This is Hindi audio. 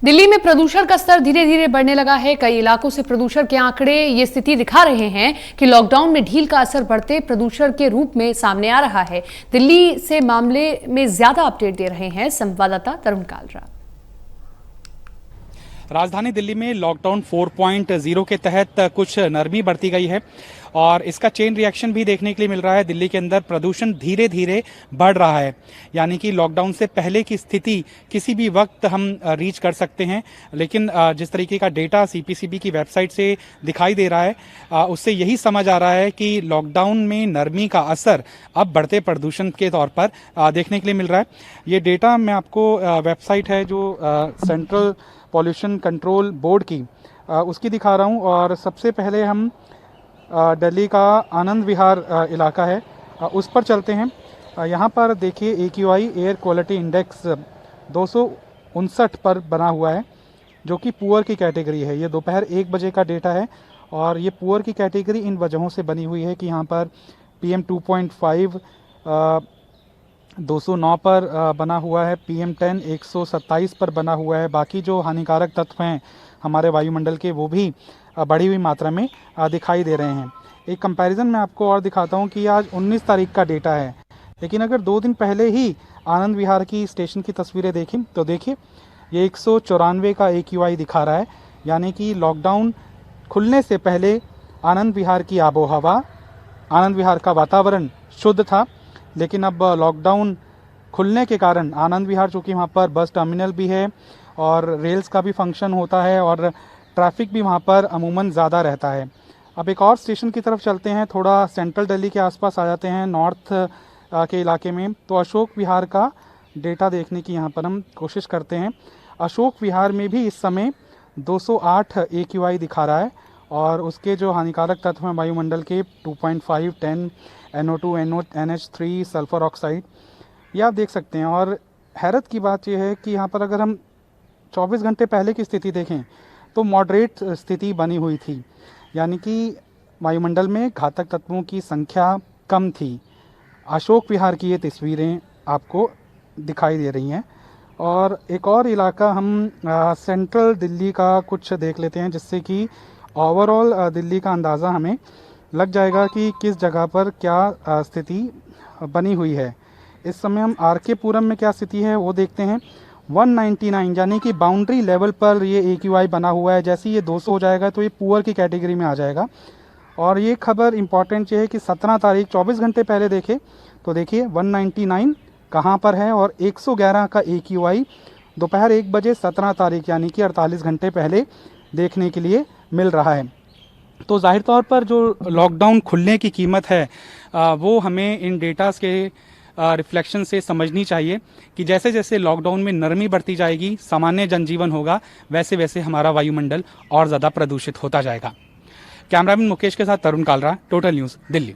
दिल्ली में प्रदूषण का स्तर धीरे धीरे बढ़ने लगा है। कई इलाकों से प्रदूषण के आंकड़े ये स्थिति दिखा रहे हैं कि लॉकडाउन में ढील का असर बढ़ते प्रदूषण के रूप में सामने आ रहा है। दिल्ली से मामले में ज्यादा अपडेट दे रहे हैं संवाददाता तरुण कालरा। राजधानी दिल्ली में लॉकडाउन 4.0 के तहत कुछ नरमी बरती गई है और इसका चेन रिएक्शन भी देखने के लिए मिल रहा है। दिल्ली के अंदर प्रदूषण धीरे धीरे बढ़ रहा है, यानी कि लॉकडाउन से पहले की स्थिति किसी भी वक्त हम रीच कर सकते हैं। लेकिन जिस तरीके का डेटा सीपीसीबी की वेबसाइट से दिखाई दे रहा है, उससे यही समझ आ रहा है कि लॉकडाउन में नरमी का असर अब बढ़ते प्रदूषण के तौर पर देखने के लिए मिल रहा है। ये डेटा मैं आपको वेबसाइट है जो सेंट्रल पॉल्यूशन कंट्रोल बोर्ड की उसकी दिखा रहा हूँ। और सबसे पहले हम दिल्ली का आनंद विहार इलाका है, उस पर चलते हैं। यहाँ पर देखिए AQI एयर क्वालिटी इंडेक्स 259 पर बना हुआ है, जो कि पुअर की कैटेगरी है। ये दोपहर 1 बजे का डेटा है और ये पुअर की कैटेगरी इन वजहों से बनी हुई है कि यहाँ पर PM 2.5 209 पर बना हुआ है, PM10 127 पर बना हुआ है। बाकी जो हानिकारक तत्व हैं हमारे वायुमंडल के, वो भी बढ़ी हुई मात्रा में दिखाई दे रहे हैं। एक कंपैरिजन मैं आपको और दिखाता हूं कि आज 19 तारीख का डेटा है, लेकिन अगर 2 दिन पहले ही आनंद विहार की स्टेशन की तस्वीरें देखें तो देखिए ये 194 का AQI दिखा रहा है। यानी कि लॉकडाउन खुलने से पहले आनंद विहार की आबो हवा, आनंद विहार का वातावरण शुद्ध था। लेकिन अब लॉकडाउन खुलने के कारण आनंद विहार, चूँकि वहाँ पर बस टर्मिनल भी है और रेल्स का भी फंक्शन होता है और ट्रैफिक भी वहाँ पर अमूमन ज़्यादा रहता है। अब एक और स्टेशन की तरफ चलते हैं, थोड़ा सेंट्रल दिल्ली के आसपास आ जाते हैं, नॉर्थ के इलाके में। तो अशोक विहार का डेटा देखने की यहाँ पर हम कोशिश करते हैं। अशोक विहार में भी इस समय 208 AQI दिखा रहा है और उसके जो हानिकारक तत्व हैं वायुमंडल के 2.5, 10, NO2, NH3, सल्फर ऑक्साइड, ये आप देख सकते हैं। और हैरत की बात यह है कि यहाँ पर अगर हम 24 घंटे पहले की स्थिति देखें तो मॉडरेट स्थिति बनी हुई थी, यानी कि वायुमंडल में घातक तत्वों की संख्या कम थी। अशोक विहार की ये तस्वीरें आपको दिखाई दे रही हैं। और एक और इलाका हम सेंट्रल दिल्ली का कुछ देख लेते हैं, जिससे कि ओवरऑल दिल्ली का अंदाज़ा हमें लग जाएगा कि किस जगह पर क्या स्थिति बनी हुई है। इस समय हम RK पुरम में क्या स्थिति है वो देखते हैं। 199 यानी कि बाउंड्री लेवल पर ये AQI बना हुआ है। जैसे ही ये 200 हो जाएगा तो ये पुअर की कैटेगरी में आ जाएगा। और ये खबर इंपॉर्टेंट ये है कि 17 तारीख 24 घंटे पहले देखें तो देखिए 199 कहाँ पर है और 111 का AQI दोपहर 1 बजे 17 तारीख यानी कि 48 घंटे पहले देखने के लिए मिल रहा है। तो जाहिर तौर पर जो लॉकडाउन खुलने की कीमत है वो हमें इन डेटास के रिफ्लेक्शन से समझनी चाहिए कि जैसे जैसे लॉकडाउन में नरमी बढ़ती जाएगी, सामान्य जनजीवन होगा, वैसे वैसे हमारा वायुमंडल और ज़्यादा प्रदूषित होता जाएगा। कैमरामैन मुकेश के साथ तरुण कालरा, टोटल न्यूज़, दिल्ली।